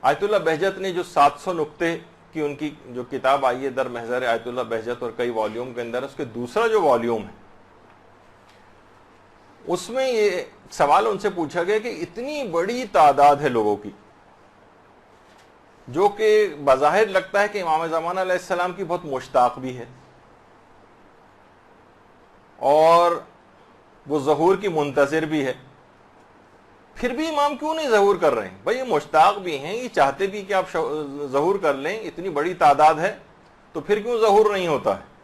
آیت اللہ بہجت نے جو 700 نقطے کی ان کی جو کتاب آئی ہے در محضر آیت اللہ بہجت اور کئی والیوم کے اندر، اس کے دوسرا جو والیوم ہے اس میں یہ سوال ان سے پوچھا گیا کہ اتنی بڑی تعداد ہے لوگوں کی جو کہ بظاہر لگتا ہے کہ امام زمانہ علیہ السلام کی بہت مشتاق بھی ہے اور وہ ظہور کی منتظر بھی ہے، پھر بھی امام کیوں نہیں ظہور کر رہے ہیں؟ بھائی یہ مشتاق بھی ہیں، یہ چاہتے بھی کہ آپ ظہور کر لیں، اتنی بڑی تعداد ہے تو پھر کیوں ظہور نہیں ہوتا ہے؟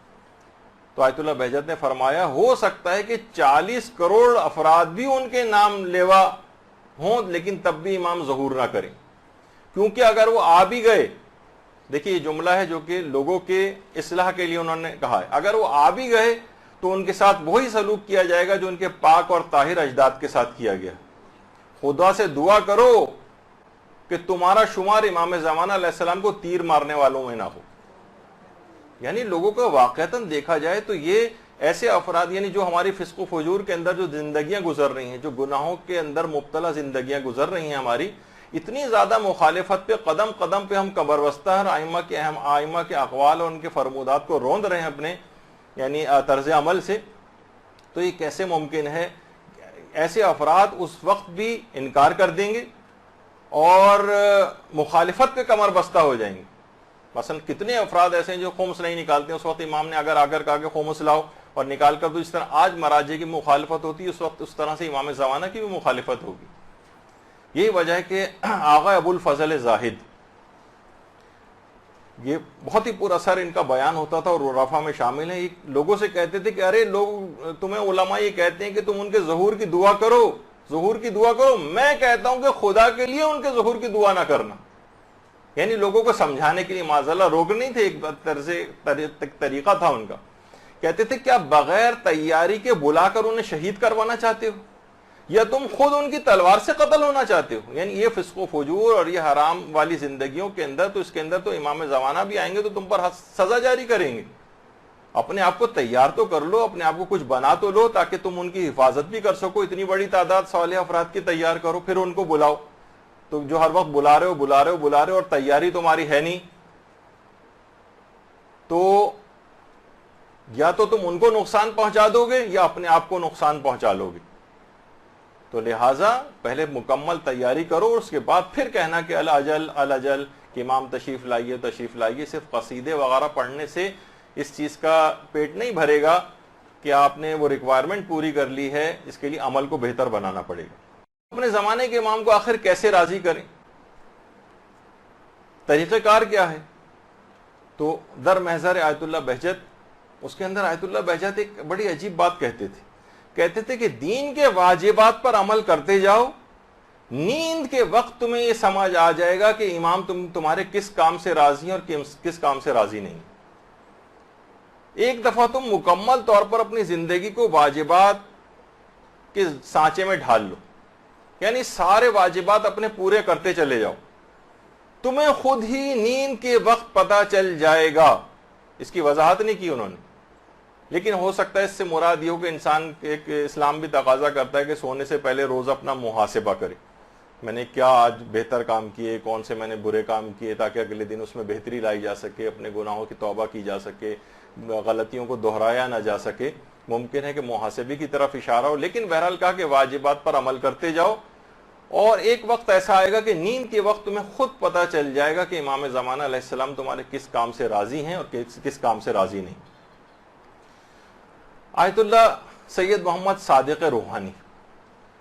تو آیت اللہ بہجت نے فرمایا ہو سکتا ہے کہ 40 کروڑ افراد بھی ان کے نام لیوا ہوں لیکن تب بھی امام ظہور نہ کریں، کیونکہ اگر وہ آ بھی گئے، دیکھیے یہ جملہ ہے جو کہ لوگوں کے اصلاح کے لیے انہوں نے کہا ہے، اگر وہ آ بھی گئے تو ان کے ساتھ وہی سلوک کیا جائے گا جو ان کے پاک اور طاہر اجداد کے ساتھ کیا گیا۔ خدا سے دعا کرو کہ تمہارا شمار امام زمانہ علیہ السلام کو تیر مارنے والوں میں نہ ہو۔ یعنی لوگوں کو واقعتاً دیکھا جائے تو یہ ایسے افراد، یعنی جو ہماری فسق و فجور کے اندر جو زندگیاں گزر رہی ہیں، جو گناہوں کے اندر مبتلا زندگیاں گزر رہی ہیں ہماری، اتنی زیادہ مخالفت پہ قدم قدم پہ ہم قبر بستہ ہیں، ائمہ کے اقوال اور ان کے فرمودات کو روند رہے ہیں اپنے یعنی طرز عمل سے، تو یہ کیسے ممکن ہے؟ ایسے افراد اس وقت بھی انکار کر دیں گے اور مخالفت پہ کمر بستہ ہو جائیں گے۔ مثلا کتنے افراد ایسے ہیں جو خمس نہیں نکالتے، اس وقت امام نے اگر کہا کہ خمس لاؤ اور نکال کر، تو اس طرح آج مراجع کی مخالفت ہوتی ہے، اس وقت اس طرح سے امام زمانہ کی بھی مخالفت ہوگی۔ یہی وجہ ہے کہ آغا ابو الفضل زاہد، یہ بہت ہی پر اثر ان کا بیان ہوتا تھا اور رفع میں شامل ہے، لوگوں سے کہتے تھے کہ ارے لوگ تمہیں علماء یہ کہتے ہیں کہ تم ان کے ظہور کی دعا کرو، ظہور کی دعا کرو، میں کہتا ہوں کہ خدا کے لیے ان کے ظہور کی دعا نہ کرنا۔ یعنی لوگوں کو سمجھانے کے لیے معذاللہ روک نہیں تھے، ایک طریقہ تھا ان کا۔ کہتے تھے کیا بغیر تیاری کے بلا کر انہیں شہید کروانا چاہتے ہو، یا تم خود ان کی تلوار سے قتل ہونا چاہتے ہو؟ یعنی یہ فسق و فجور اور یہ حرام والی زندگیوں کے اندر، تو اس کے اندر تو امام زمانہ بھی آئیں گے تو تم پر سزا جاری کریں گے۔ اپنے آپ کو تیار تو کر لو، اپنے آپ کو کچھ بنا تو لو تاکہ تم ان کی حفاظت بھی کر سکو۔ اتنی بڑی تعداد صالح افراد کی تیار کرو، پھر ان کو بلاؤ۔ تو جو ہر وقت بلا رہے ہو اور تیاری تمہاری ہے نہیں، تو یا تو تم ان کو نقصان پہنچا دو گے یا اپنے آپ کو نقصان پہنچا لو گے۔ تو لہٰذا پہلے مکمل تیاری کرو اور اس کے بعد پھر کہنا کہ الاجل کہ امام تشریف لائیے۔ صرف قصیدے وغیرہ پڑھنے سے اس چیز کا پیٹ نہیں بھرے گا کہ آپ نے وہ ریکوائرمنٹ پوری کر لی ہے، اس کے لیے عمل کو بہتر بنانا پڑے گا۔ اپنے زمانے کے امام کو آخر کیسے راضی کریں؟ طریقہ کار کیا ہے؟ تو در محضر آیت اللہ بہجت، اس کے اندر آیت اللہ بہجت ایک بڑی عجیب بات کہتے تھے کہ دین کے واجبات پر عمل کرتے جاؤ، نیند کے وقت تمہیں یہ سمجھ آ جائے گا کہ امام تمہارے کس کام سے راضی ہیں اور کس کام سے راضی نہیں۔ ایک دفعہ تم مکمل طور پر اپنی زندگی کو واجبات کے سانچے میں ڈھال لو، یعنی سارے واجبات اپنے پورے کرتے چلے جاؤ، تمہیں خود ہی نیند کے وقت پتہ چل جائے گا۔ اس کی وضاحت نہیں کی انہوں نے، لیکن ہو سکتا ہے اس سے مراد یہ ہو کہ انسان ایک اسلام بھی تقاضا کرتا ہے کہ سونے سے پہلے روز اپنا محاسبہ کرے، میں نے کیا آج بہتر کام کیے، کون سے میں نے برے کام کیے، تاکہ اگلے دن اس میں بہتری لائی جا سکے، اپنے گناہوں کی توبہ کی جا سکے، غلطیوں کو دہرایا نہ جا سکے۔ ممکن ہے کہ محاسبے کی طرف اشارہ ہو، لیکن بہرحال کہا کہ واجبات پر عمل کرتے جاؤ، اور ایک وقت ایسا آئے گا کہ نیند کے وقت تمہیں خود پتہ چل جائے گا کہ امام زمانہ علیہ السلام تمہارے کس کام سے راضی ہیں اور کس کام سے راضی نہیں۔ آیت اللہ سید محمد صادق روحانی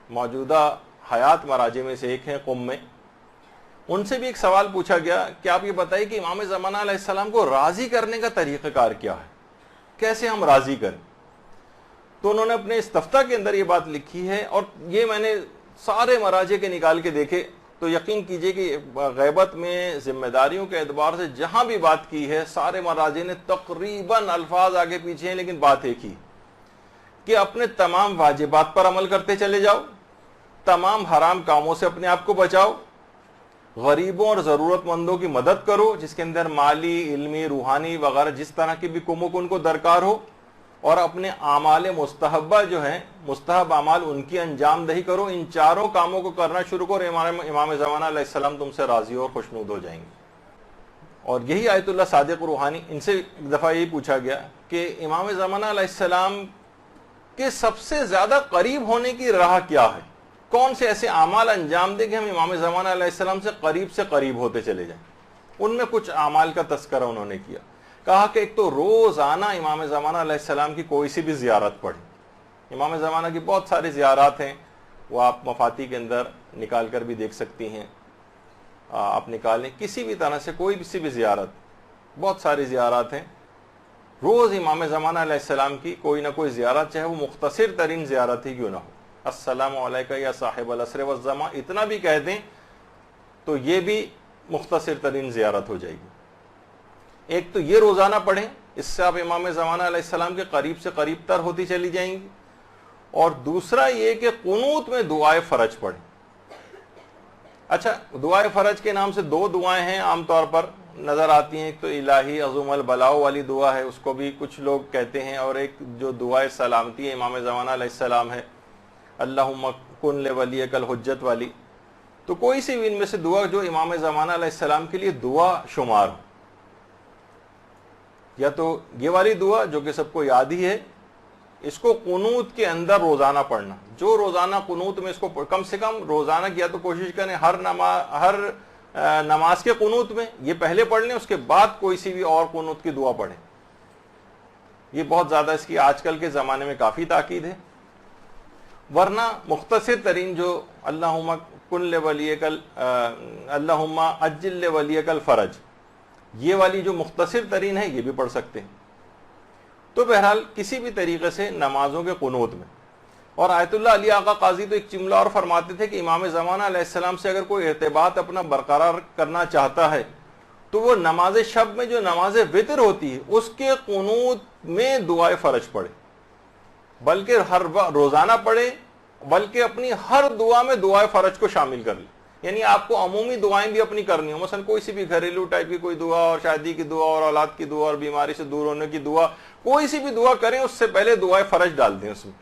موجودہ حیات مراجع میں سے ایک ہیں قم میں، ان سے بھی ایک سوال پوچھا گیا کہ آپ یہ بتائیے کہ امام زمانہ علیہ السلام کو راضی کرنے کا طریقہ کار کیا ہے، کیسے ہم راضی کریں؟ تو انہوں نے اپنے استفتاء کے اندر یہ بات لکھی ہے، اور یہ میں نے سارے مراجع کے نکال کے دیکھے تو یقین کیجئے کہ غیبت میں ذمہ داریوں کے اعتبار سے جہاں بھی بات کی ہے سارے مراجع نے تقریباً الفاظ آگے پیچھے ہیں، لیکن بات ایک ہی کہ اپنے تمام واجبات پر عمل کرتے چلے جاؤ، تمام حرام کاموں سے اپنے آپ کو بچاؤ، غریبوں اور ضرورت مندوں کی مدد کرو جس کے اندر مالی، علمی، روحانی وغیرہ جس طرح کی بھی کمک ان کو درکار ہو، اور اپنے اعمال مستحبہ جو ہیں، مستحب اعمال، ان کی انجام دہی کرو. ان چاروں کاموں کو کرنا شروع کرو، امام زمانہ علیہ السلام تم سے راضی اور خوشنود ہو جائیں گے. اور یہی آیت اللہ صادق روحانی، ان سے ایک دفعہ یہی پوچھا گیا کہ امام زمانہ علیہ السلام کے سب سے زیادہ قریب ہونے کی راہ کیا ہے، کون سے ایسے اعمال انجام دیں کہ ہم امام زمانہ علیہ السلام سے قریب ہوتے چلے جائیں. ان میں کچھ اعمال کا تذکرہ انہوں نے کیا. کہا کہ ایک تو روزانہ امام زمانہ علیہ السلام کی کوئی سی بھی زیارت پڑھیں. امام زمانہ کی بہت ساری زیارات ہیں، وہ آپ مفاتی کے اندر نکال کر بھی دیکھ سکتی ہیں. آپ نکالیں کسی بھی طرح سے کوئی سی بھی زیارت، بہت ساری زیارات ہیں. روز امام زمانہ علیہ السلام کی کوئی نہ کوئی زیارت، چاہے وہ مختصر ترین زیارت ہی کیوں نہ ہو. السلام علیکہ یا صاحب العصر والزمان، اتنا بھی کہہ دیں تو یہ بھی مختصر ترین زیارت ہو جائے گی. ایک تو یہ روزانہ پڑھیں، اس سے آپ امام زمانہ علیہ السلام کے قریب سے قریب تر ہوتی چلی جائیں گی. اور دوسرا یہ کہ قنوت میں دعائے فرج پڑھیں. اچھا، دعائے فرج کے نام سے دو دعائیں ہیں عام طور پر نظر آتی ہیں. ایک تو الہی عظم البلاء والی دعا ہے، اس کو بھی کچھ لوگ کہتے ہیں، اور ایک جو دعائے سلامتی ہے امام زمانہ علیہ السلام ہے، اللہم کن لولیک الحجت والی. تو کوئی سی بھی ان میں سے دعا جو امام زمانہ علیہ السلام کے لیے دعا شمار ہو، یا تو یہ والی دعا جو کہ سب کو یاد ہی ہے، اس کو قنوت کے اندر روزانہ پڑھنا. جو روزانہ قنوت میں اس کو کم سے کم روزانہ کیا تو کوشش کریں ہر نماز کے قنوت میں یہ پہلے پڑھ لیں، اس کے بعد کوئی سی بھی اور قنوت کی دعا پڑھیں. یہ بہت زیادہ اس کی آج کل کے زمانے میں کافی تاکید ہے. ورنہ مختصر ترین جو اللہم کن لولیک اللہم عجل لولیک الفرج، یہ والی جو مختصر ترین ہے، یہ بھی پڑھ سکتے ہیں. تو بہرحال کسی بھی طریقے سے نمازوں کے قنوت میں. اور آیت اللہ علی آقا قاضی تو ایک جملہ اور فرماتے تھے کہ امام زمانہ علیہ السلام سے اگر کوئی ارتباط اپنا برقرار کرنا چاہتا ہے تو وہ نماز شب میں جو نماز وتر ہوتی ہے اس کے قنوت میں دعائے فرج پڑھے، بلکہ ہر روزانہ پڑھے، بلکہ اپنی ہر دعا میں دعائے فرج کو شامل کر لے. یعنی آپ کو عمومی دعائیں بھی اپنی کرنی ہو، مثلا کوئی سی بھی گھریلو ٹائپ کی کوئی دعا، اور شادی کی دعا، اور اولاد کی دعا، اور بیماری سے دور ہونے کی دعا، کوئی سی بھی دعا کریں اس سے پہلے دعائے فرج ڈال دیں. اس میں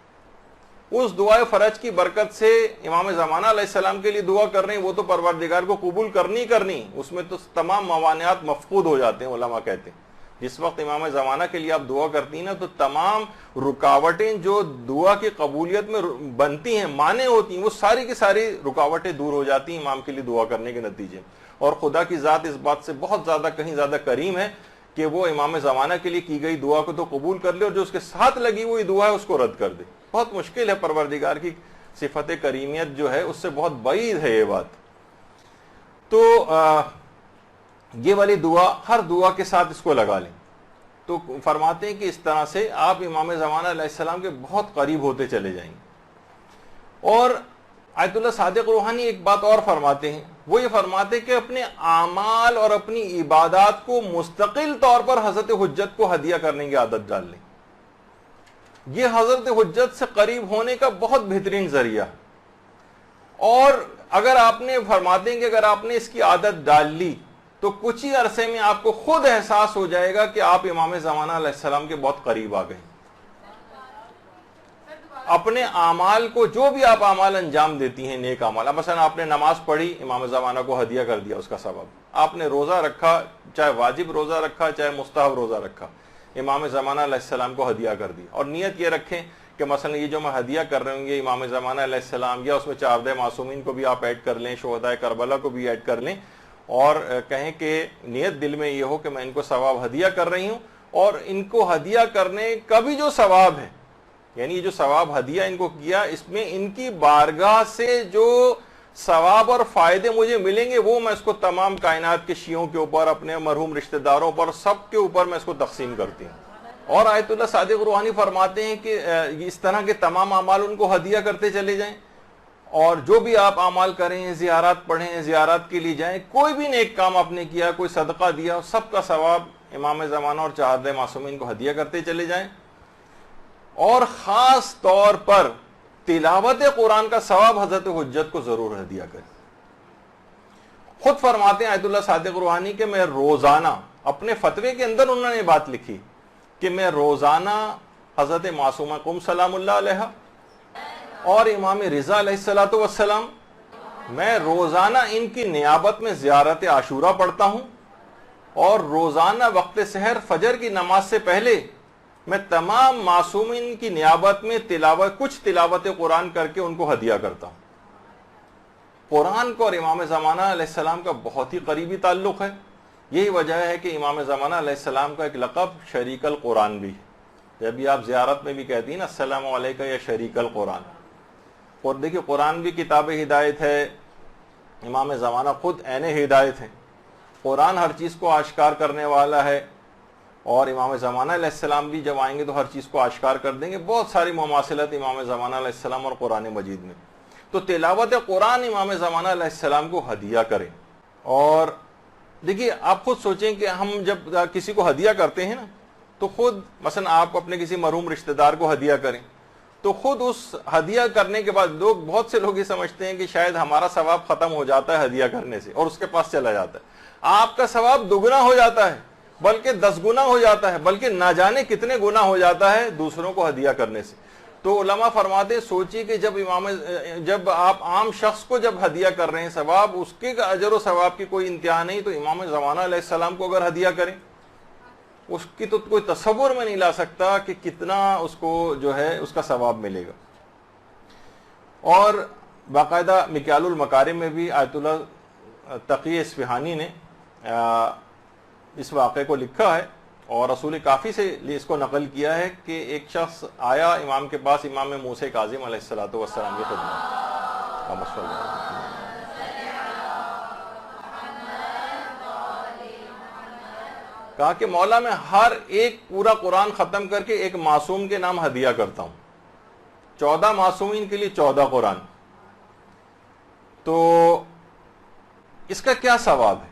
اس دعائے فرج کی برکت سے امام زمانہ علیہ السلام کے لیے دعا کر رہے ہیں، وہ تو پروردگار کو قبول کرنی، اس میں تو تمام موانعات مفقود ہو جاتے ہیں. علماء کہتے ہیں جس وقت امام زمانہ کے لیے آپ دعا کرتی ہیں نا، تو تمام رکاوٹیں جو دعا کی قبولیت میں بنتی ہیں، مانع ہوتی ہیں، وہ ساری کی ساری رکاوٹیں دور ہو جاتی ہیں امام کے لیے دعا کرنے کے نتیجے. اور خدا کی ذات اس بات سے بہت زیادہ، کہیں زیادہ کریم ہے کہ وہ امام زمانہ کے لیے کی گئی دعا کو تو قبول کر لے، اور جو اس کے ساتھ لگی ہوئی دعا ہے اس کو رد کر دے. بہت مشکل ہے، پروردگار کی صفت کریمیت جو ہے اس سے بہت بعید ہے یہ بات. تو یہ والی دعا ہر دعا کے ساتھ اس کو لگا لیں. تو فرماتے ہیں کہ اس طرح سے آپ امام زمانہ علیہ السلام کے بہت قریب ہوتے چلے جائیں گے. اور آیت اللہ صادق روحانی ایک بات اور فرماتے ہیں، وہ یہ فرماتے ہیں کہ اپنے اعمال اور اپنی عبادات کو مستقل طور پر حضرت حجت کو ہدیہ کرنے کی عادت ڈال لیں. یہ حضرت حجت سے قریب ہونے کا بہت بہترین ذریعہ ہے. اور اگر آپ نے فرماتے ہیں کہ اگر آپ نے اس کی عادت ڈال لی تو کچھ ہی عرصے میں آپ کو خود احساس ہو جائے گا کہ آپ امام زمانہ علیہ السلام کے بہت قریب آ گئے. اپنے اعمال کو، جو بھی آپ اعمال انجام دیتی ہیں، نیک اعمال، اب مثلا آپ نے نماز پڑھی، امام زمانہ کو ہدیہ کر دیا اس کا ثواب. آپ نے روزہ رکھا، چاہے واجب روزہ رکھا چاہے مستحب روزہ رکھا، امام زمانہ علیہ السلام کو ہدیہ کر دیا. اور نیت یہ رکھیں کہ مثلا یہ جو میں ہدیہ کر رہے ہوں گے امام زمانہ علیہ السلام، یا اس میں چاردہ معصومین کو بھی آپ ایڈ کر لیں، شہدائے کربلا کو بھی ایڈ کر لیں، اور کہیں کہ نیت دل میں یہ ہو کہ میں ان کو ثواب ہدیہ کر رہی ہوں. اور ان کو ہدیہ کرنے کا بھی جو ثواب ہے، یعنی یہ جو ثواب ہدیہ ان کو کیا، اس میں ان کی بارگاہ سے جو ثواب اور فائدے مجھے ملیں گے وہ میں اس کو تمام کائنات کے شیعوں کے اوپر، اپنے مرحوم رشتہ داروں پر، سب کے اوپر میں اس کو تقسیم کرتی ہوں. اور آیت اللہ صادق روحانی فرماتے ہیں کہ اس طرح کے تمام اعمال ان کو ہدیہ کرتے چلے جائیں. اور جو بھی آپ اعمال کریں، زیارات پڑھیں، زیارات کے لیے جائیں، کوئی بھی نیک کام آپ نے کیا، کوئی صدقہ دیا، سب کا ثواب امام زمانہ اور چاردہ معصومین کو ہدیہ کرتے چلے جائیں. اور خاص طور پر تلاوت قرآن کا ثواب حضرت حجت کو ضرور ہدیہ کریں. خود فرماتے ہیں آیت اللہ صادق روحانی کہ میں روزانہ، اپنے فتوے کے اندر انہوں نے بات لکھی کہ میں روزانہ حضرت معصومہ قم سلام اللہ علیہ اور امام رضا علیہ الصلوۃ والسلام، میں روزانہ ان کی نیابت میں زیارت عاشورہ پڑھتا ہوں، اور روزانہ وقت سحر فجر کی نماز سے پہلے میں تمام معصومین کی نیابت میں کچھ تلاوت قرآن کر کے ان کو ہدیہ کرتا ہوں۔ قرآن کو اور امام زمانہ علیہ السلام کا بہت ہی قریبی تعلق ہے۔ یہی وجہ ہے کہ امام زمانہ علیہ السلام کا ایک لقب شریک القرآن بھی ہے۔ جب بھی آپ زیارت میں بھی کہتی ہیں نا السلام علیکہ یا شریک القرآن، اور دیکھیے قرآن بھی کتاب ہدایت ہے، امام زمانہ خود عین ہدایت ہیں، قرآن ہر چیز کو آشکار کرنے والا ہے، اور امام زمانہ علیہ السلام بھی جب آئیں گے تو ہر چیز کو آشکار کر دیں گے۔ بہت ساری مماثلت امام زمانہ علیہ السلام اور قرآن مجید میں، تو تلاوت قرآن امام زمانہ علیہ السلام کو ہدیہ کریں۔ اور دیکھیے آپ خود سوچیں کہ ہم جب کسی کو ہدیہ کرتے ہیں نا، تو خود مثلا آپ اپنے کسی مرحوم رشتہ دار کو ہدیہ کریں، تو خود اس ہدیہ کرنے کے بعد بہت سے لوگ یہ سمجھتے ہیں کہ شاید ہمارا ثواب ختم ہو جاتا ہے ہدیہ کرنے سے اور اس کے پاس چلا جاتا ہے۔ آپ کا ثواب دگنا ہو جاتا ہے، بلکہ 10 گنا ہو جاتا ہے، بلکہ نہ جانے کتنے گنا ہو جاتا ہے دوسروں کو ہدیہ کرنے سے۔ تو علماء فرماتے ہیں سوچیے کہ جب آپ عام شخص کو جب ہدیہ کر رہے ہیں ثواب اس کے اجر و ثواب کی کوئی انتہا نہیں، تو امام زمانہ علیہ السلام کو اگر ہدیہ کریں اس کی تو کوئی تصور میں نہیں لا سکتا کہ کتنا اس کو جو ہے اس کا ثواب ملے گا۔ اور باقاعدہ مکیال المکارم میں بھی آیت اللہ تقی اصفہانی نے اس واقعے کو لکھا ہے، اور رسول کافی سے اس کو نقل کیا ہے کہ ایک شخص آیا امام کے پاس، امام موسیٰ کاظم علیہ الصلوۃ والسلام کی خدمت، کہا کہ مولا میں ہر ایک پورا قرآن ختم کر کے ایک معصوم کے نام ہدیہ کرتا ہوں، 14 معصومین کے لیے 14 قرآن، تو اس کا کیا ثواب ہے؟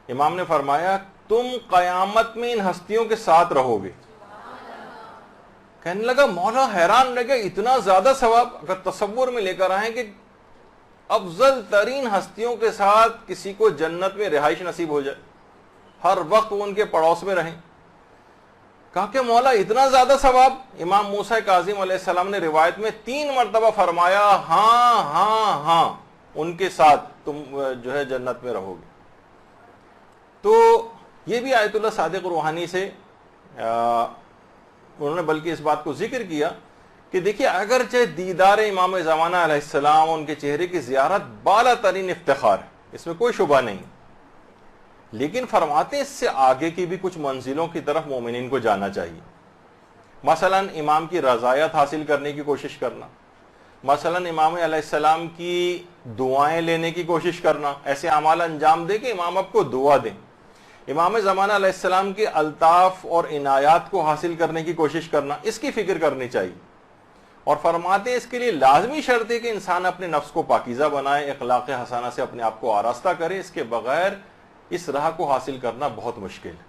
امام نے فرمایا تم قیامت میں ان ہستیوں کے ساتھ رہو گے۔ کہنے لگا مولا حیران رہ گیا اتنا زیادہ ثواب، اگر تصور میں لے کر آئیں کہ افضل ترین ہستیوں کے ساتھ کسی کو جنت میں رہائش نصیب ہو جائے، ہر وقت وہ ان کے پڑوس میں رہیں، کہا کہ مولا اتنا زیادہ ثواب؟ امام موسیٰ کاظم علیہ السلام نے روایت میں 3 مرتبہ فرمایا ہاں ہاں ہاں ان کے ساتھ تم جو ہے جنت میں رہو گے۔ تو یہ بھی آیت اللہ صادق روحانی سے انہوں نے بلکہ اس بات کو ذکر کیا کہ دیکھیے اگرچہ دیدار امام زمانہ علیہ السلام ان کے چہرے کی زیارت بالا ترین افتخار ہے، اس میں کوئی شبہ نہیں، لیکن فرماتے ہیں اس سے آگے کی بھی کچھ منزلوں کی طرف مومنین کو جانا چاہیے۔ مثلا امام کی رضایت حاصل کرنے کی کوشش کرنا، مثلا امام علیہ السلام کی دعائیں لینے کی کوشش کرنا، ایسے اعمال انجام دے کہ امام آپ کو دعا دیں، امام زمانہ علیہ السلام کے الطاف اور عنایات کو حاصل کرنے کی کوشش کرنا، اس کی فکر کرنی چاہیے۔ اور فرماتے ہیں اس کے لیے لازمی شرط ہے کہ انسان اپنے نفس کو پاکیزہ بنائے، اخلاق حسنہ سے اپنے آپ کو آراستہ کرے، اس کے بغیر اس راہ کو حاصل کرنا بہت مشکل ہے۔